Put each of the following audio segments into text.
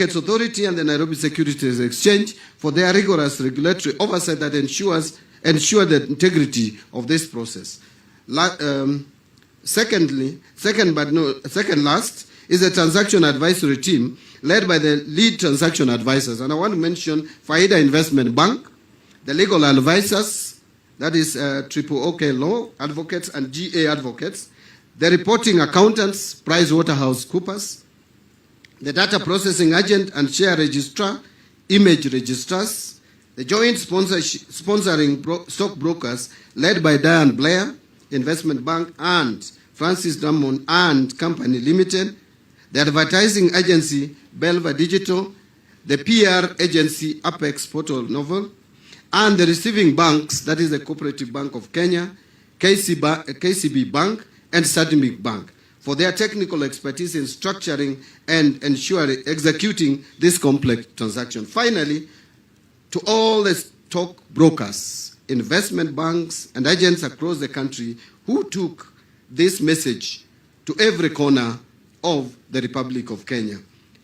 Authority and the Nairobi Securities Exchange for their rigorous regulatory oversight that ensure the integrity of this process. Second last is the transaction advisory team led by the lead transaction advisors. And I want to mention Faida Investment Bank, the legal advisors, that is OK Law Advocates and GA Advocates, the reporting accountants, Pres.Ruto, the data processing agent and share registrar, image registrars, the joint sponsoring stockbrokers led by Diane Blair Investment Bank and Francis Drummond and Company Limited, the advertising agency Belva Digital, the PR agency Apex Portal Novel, and the receiving banks, that is the Cooperative Bank of Kenya, KCB Bank, and Sadimic Bank, for their technical expertise in structuring and executing this complex transaction. Finally, to all the stock brokers, investment banks, and agents across the country who took this message to every corner of the Republic of Kenya.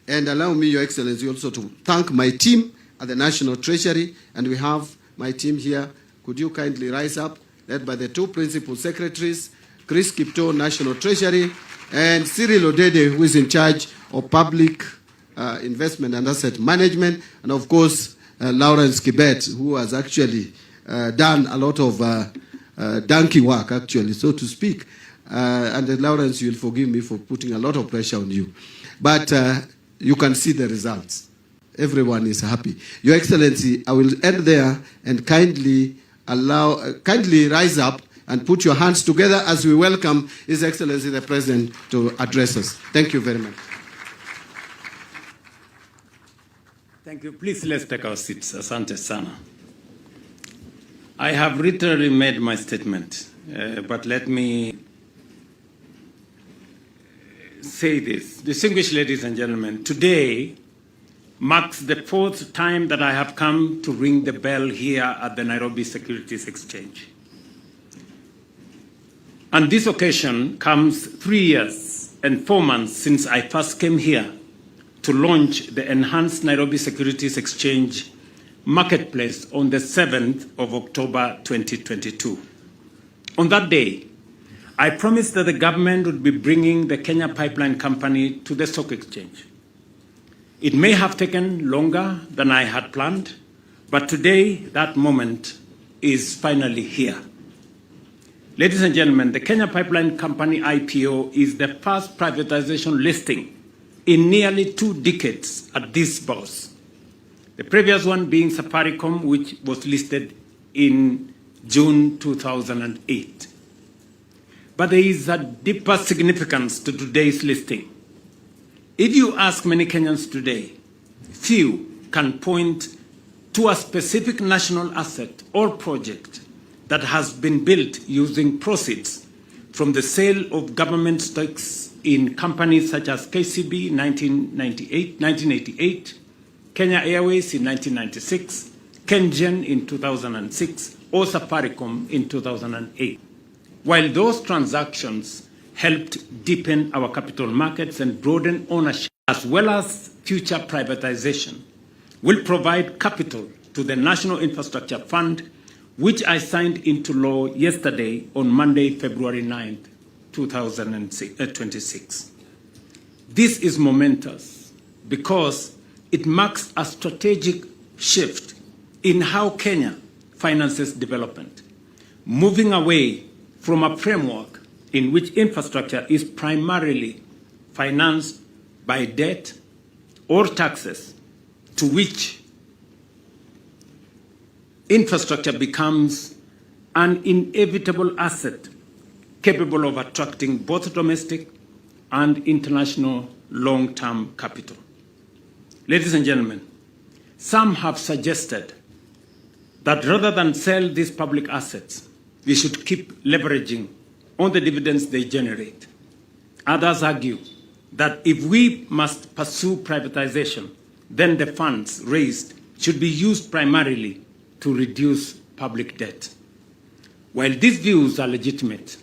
And allow me, Your Excellency, also to thank my team at the National Treasury, and we have my team here. Could you kindly rise up, led by the two principal secretaries, Chris Kipto, National Treasury, and Cyril Odede, who is in charge of public investment and asset management, and of course, Lawrence Kibet, who has actually done a lot of donkey work, actually, so to speak. And Lawrence, you'll forgive me for putting a lot of pressure on you. But you can see the results. Everyone is happy. Your Excellency, I will end there and kindly rise up and put your hands together as we welcome His Excellency the President to address us. Thank you very much. Thank you. Please, let's take our seats. Asante sana. I have literally made my statement, but let me say this. Distinguished ladies and gentlemen, today marks the fourth time that I have come to ring the bell here at the Nairobi Securities Exchange. And this occasion comes 3 years and 4 months since I first came here to launch the enhanced Nairobi Securities Exchange marketplace on the 7th of October 2022. On that day, I promised that the government would be bringing the Kenya Pipeline Company to the stock exchange. It may have taken longer than I had planned, but today that moment is finally here. Ladies and gentlemen, the Kenya Pipeline Company IPO is the first privatization listing in nearly 2 decades at this bourse. The previous one being Safaricom, which was listed in June 2008. But there is a deeper significance to today's listing. If you ask many Kenyans today, few can point to a specific national asset or project that has been built using proceeds from the sale of government stocks in companies such as KCB 1988, Kenya Airways in 1996, KenGen in 2006, or Safaricom in 2008. While those transactions helped deepen our capital markets and broaden ownership, as well as future privatization, will provide capital to the National Infrastructure Fund, which I signed into law yesterday on Monday, February 9th, 2026. This is momentous because it marks a strategic shift in how Kenya finances development, moving away from a framework in which infrastructure is primarily financed by debt or taxes, to which infrastructure becomes an inevitable asset capable of attracting both domestic and international long-term capital. Ladies and gentlemen, some have suggested that rather than sell these public assets, we should keep leveraging on the dividends they generate. Others argue that if we must pursue privatization, then the funds raised should be used primarily to reduce public debt. While these views are legitimate,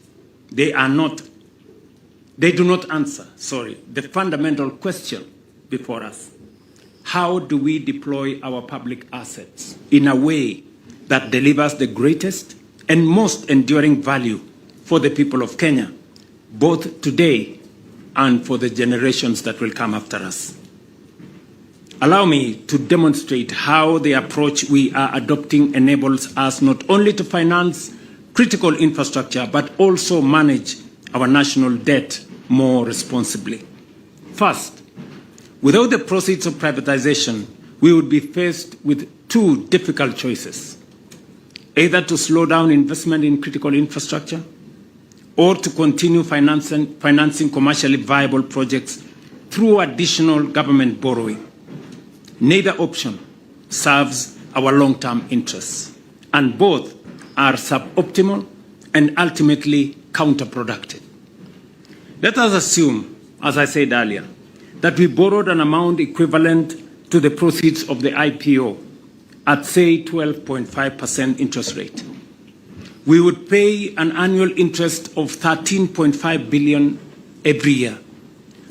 they do not answer the fundamental question before us. how do we deploy our public assets in a way that delivers the greatest and most enduring value for the people of Kenya, both today and for the generations that will come after us. Allow me to demonstrate how the approach we are adopting enables us not only to finance critical infrastructure, but also manage our national debt more responsibly. First, without the proceeds of privatization, we would be faced with two difficult choices: either to slow down investment in critical infrastructure or to continue financing commercially viable projects through additional government borrowing. Neither option serves our long-term interests, and both are suboptimal and ultimately counterproductive. Let us assume, as I said earlier, that we borrowed an amount equivalent to the proceeds of the IPO at, say, 12.5% interest rate. We would pay an annual interest of 13.5 billion every year,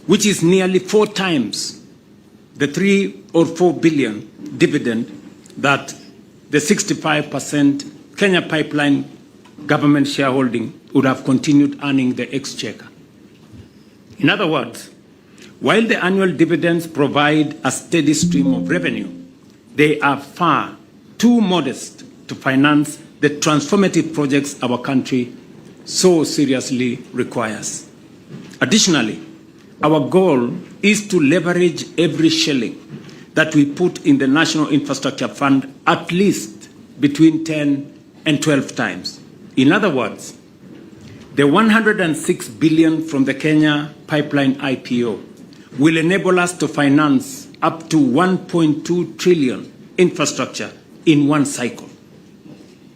which is nearly 4 times the 3 or 4 billion dividend that the 65% Kenya Pipeline government shareholding would have continued earning the exchequer. In other words, while the annual dividends provide a steady stream of revenue, they are far too modest to finance the transformative projects our country so seriously requires. Additionally, our goal is to leverage every shilling that we put in the National Infrastructure Fund at least between 10 and 12 times. In other words, the 106 billion from the Kenya Pipeline IPO will enable us to finance up to 1.2 trillion infrastructure in one cycle.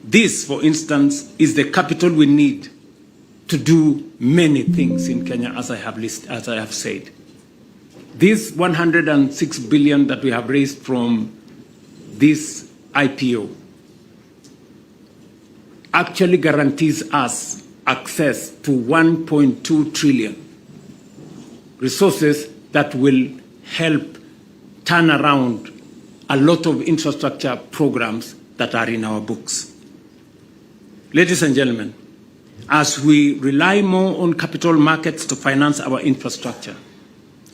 This, for instance, is the capital we need to do many things in Kenya, as I have said. This 106 billion that we have raised from this IPO actually guarantees us access to 1.2 trillion resources that will help turn around a lot of infrastructure programs that are in our books. Ladies and gentlemen, as we rely more on capital markets to finance our infrastructure,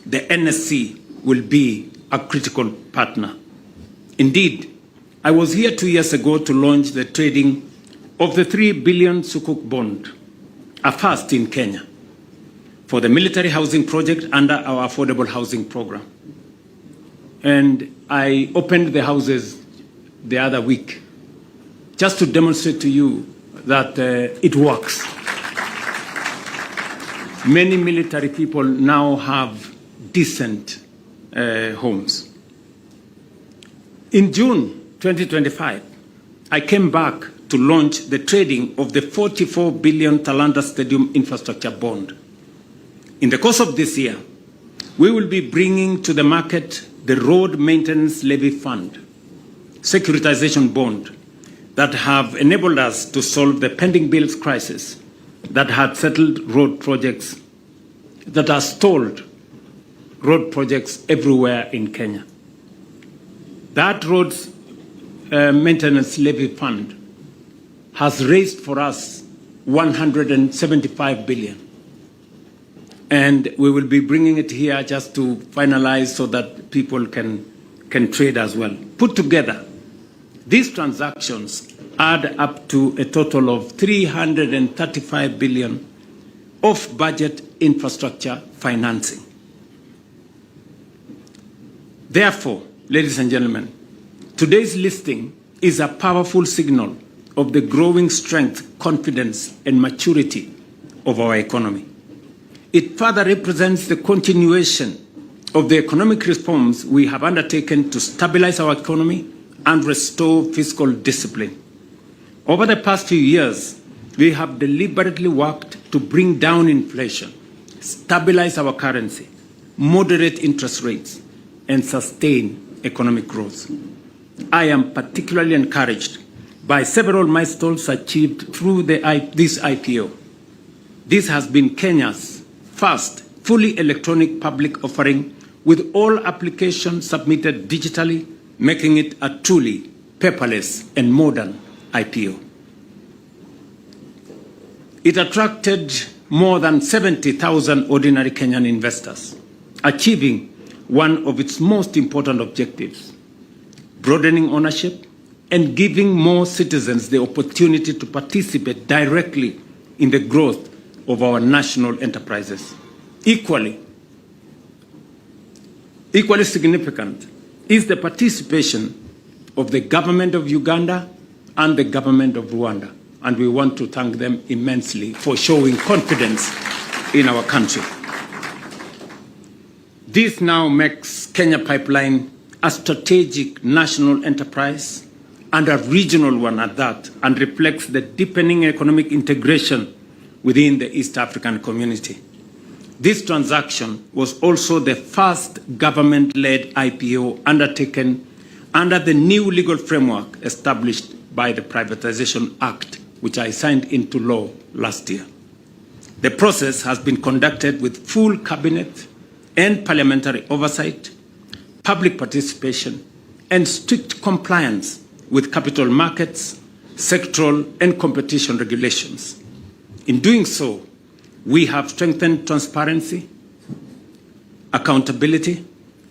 the NSC will be a critical partner. Indeed, I was here 2 years ago to launch the trading of the 3 billion Sukuk bond, a first in Kenya, for the military housing project under our affordable housing program. And I opened the houses the other week just to demonstrate to you that it works. Many military people now have decent homes. In June 2025, I came back to launch the trading of the 44 billion Talanta Stadium infrastructure bond. In the course of this year, we will be bringing to the market the Road Maintenance Levy Fund, securitization bond, that have enabled us to solve the pending bills crisis that had settled road projects, that are stalled road projects everywhere in Kenya. That Roads Maintenance Levy Fund has raised for us 175 billion. And we will be bringing it here just to finalize so that people can trade as well. Put together, these transactions add up to a total of 335 billion of budget infrastructure financing. Therefore, ladies and gentlemen, today's listing is a powerful signal of the growing strength, confidence, and maturity of our economy. It further represents the continuation of the economic reforms we have undertaken to stabilize our economy and restore fiscal discipline. Over the past few years, we have deliberately worked to bring down inflation, stabilize our currency, moderate interest rates, and sustain economic growth. I am particularly encouraged by several milestones achieved through this IPO. This has been Kenya's first fully electronic public offering with all applications submitted digitally, making it a truly paperless and modern IPO. It attracted more than 70,000 ordinary Kenyan investors, achieving one of its most important objectives, broadening ownership and giving more citizens the opportunity to participate directly in the growth of our national enterprises. Equally significant is the participation of the government of Uganda and the government of Rwanda, and we want to thank them immensely for showing confidence in our country. This now makes Kenya Pipeline a strategic national enterprise and a regional one at that, and reflects the deepening economic integration within the East African community. This transaction was also the first government-led IPO undertaken under the new legal framework established by the Privatization Act, which I signed into law last year. The process has been conducted with full cabinet and parliamentary oversight, public participation, and strict compliance with capital markets, sectoral, and competition regulations. In doing so, we have strengthened transparency, accountability,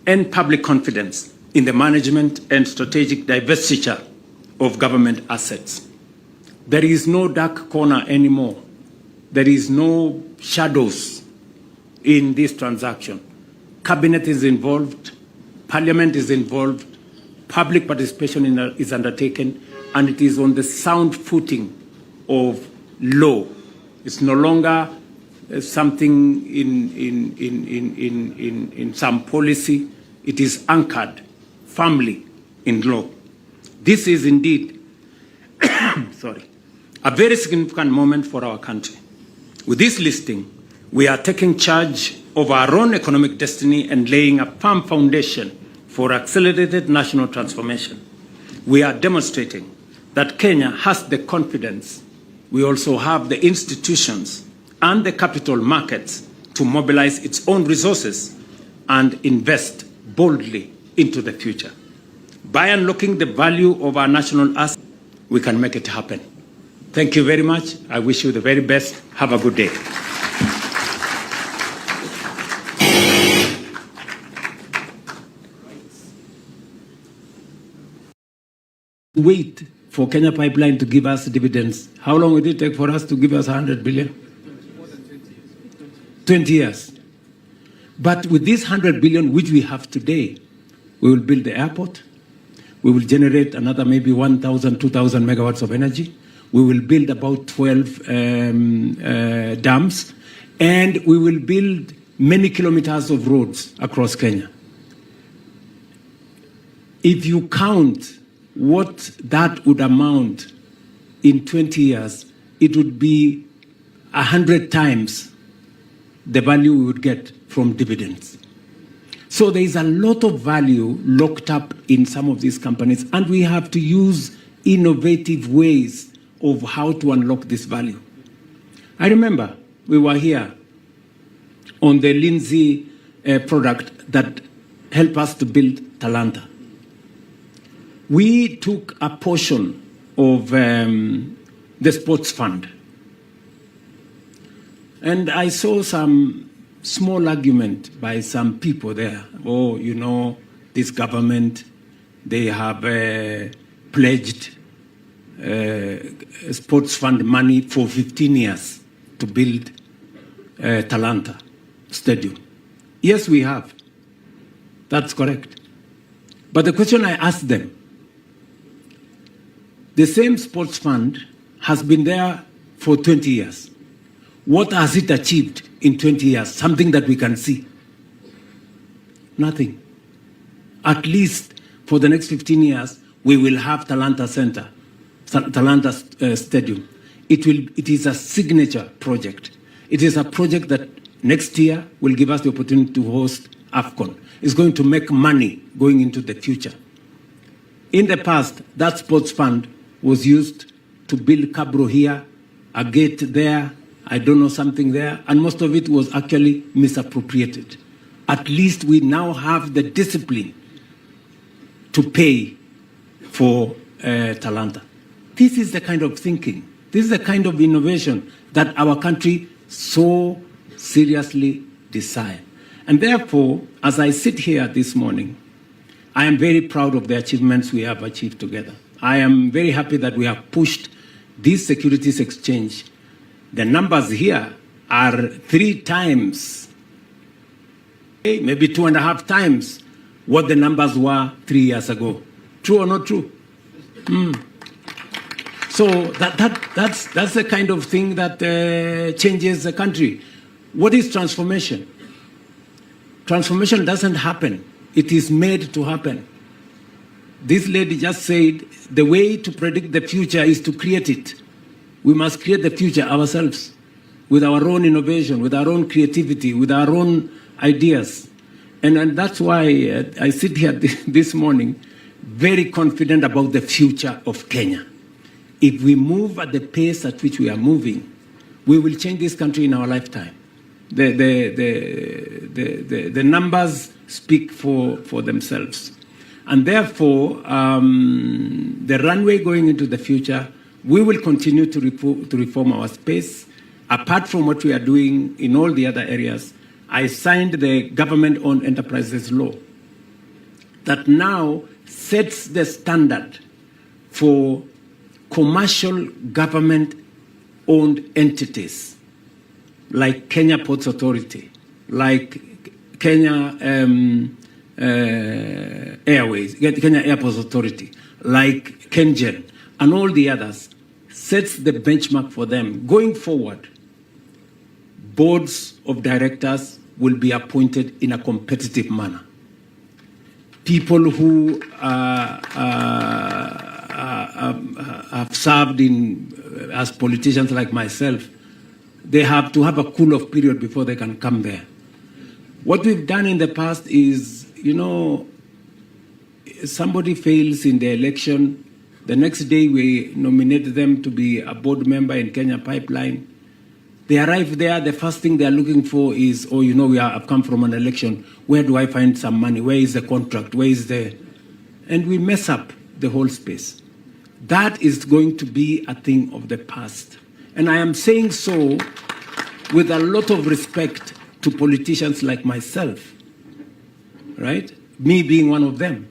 and public confidence in the management and strategic divestiture of government assets. There is no dark corner anymore. There is no shadows in this transaction. Cabinet is involved, Parliament is involved, public participation is undertaken, and it is on the sound footing of law. It's no longer something in some policy. It is anchored firmly in law. This is indeed a very significant moment for our country. With this listing, we are taking charge of our own economic destiny and laying a firm foundation for accelerated national transformation. We are demonstrating that Kenya has the confidence. We also have the institutions and the capital markets to mobilize its own resources and invest boldly into the future. By unlocking the value of our national assets, we can make it happen. Thank you very much. I wish you the very best. Have a good day. Wait for Kenya Pipeline to give us dividends. How long will it take for us to give us 100 billion? 20 years. But with this 100 billion which we have today, we will build the airport. We will generate another maybe 1,000, 2,000 megawatts of energy. We will build about 12 dams. And we will build many kilometers of roads across Kenya. If you count what that would amount in 20 years, it would be 100 times the value we would get from dividends. So there is a lot of value locked up in some of these companies, and we have to use innovative ways of how to unlock this value. I remember we were here on the Lindsay product that helped us to build Talanta. We took a portion of the sports fund. And I saw some small argument by some people there. Oh, you know, this government, they have pledged sports fund money for 15 years to build Talanta Stadium. Yes, we have. That's correct. But the question I asked them, the same sports fund has been there for 20 years. What has it achieved in 20 years? Something that we can see. Nothing. At least for the next 15 years, we will have Talanta Center, Talanta Stadium. It is a signature project. It is a project that next year will give us the opportunity to host AFCON. It's going to make money going into the future. In the past, that sports fund was used to build Cabro here, a gate there, I don't know, something there, and most of it was actually misappropriated. at least we now have the discipline to pay for Talanta. This is the kind of thinking, this is the kind of innovation that our country so seriously desires. And therefore, as I sit here this morning, I am very proud of the achievements we have achieved together. I am very happy that we have pushed this securities exchange. The numbers here are 3 times, maybe 2.5 times what the numbers were 3 years ago. True or not true? So that's the kind of thing that changes the country. What is transformation? Transformation doesn't happen. It is made to happen. This lady just said the way to predict the future is to create it. We must create the future ourselves with our own innovation, with our own creativity, with our own ideas. And that's why I sit here this morning very confident about the future of Kenya. If we move at the pace at which we are moving, we will change this country in our lifetime. The numbers speak for themselves. And therefore, the runway going into the future, we will continue to reform our space. Apart from what we are doing in all the other areas, I signed the government-owned enterprises law that now sets the standard for commercial government-owned entities like Kenya Ports Authority, like Kenya Airways, Kenya Airports Authority, like KenGen, and all the others, sets the benchmark for them. Going forward, boards of directors will be appointed in a competitive manner. People who have served as politicians like myself, they have to have a cool-off period before they can come there. What we've done in the past is, somebody fails in the election, the next day we nominate them to be a board member in Kenya Pipeline. They arrive there, the first thing they're looking for is, I've come from an election. Where do I find some money? Where is the contract? Where is the... And we mess up the whole space. That is going to be a thing of the past. And I am saying so with a lot of respect to politicians like myself, right? Me being one of them.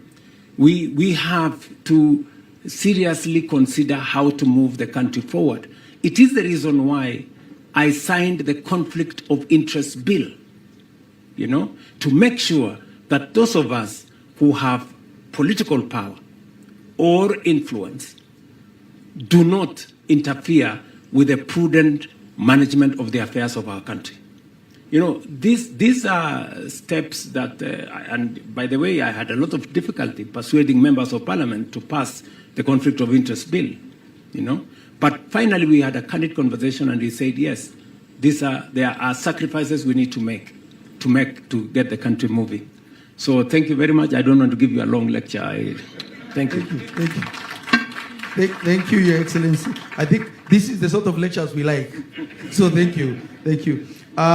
We have to seriously consider how to move the country forward. It is the reason why I signed the Conflict of Interest Bill, to make sure that those of us who have political power or influence do not interfere with the prudent management of the affairs of our country. These are steps that, and by the way, I had a lot of difficulty persuading members of parliament to pass the Conflict of Interest Bill, But finally, we had a candid conversation, and he said, yes, there are sacrifices we need to make to get the country moving. So thank you very much. I don't want to give you a long lecture. Thank you. Thank you. Thank you, Your Excellency. I think this is the sort of lectures we like. So thank you. Thank you.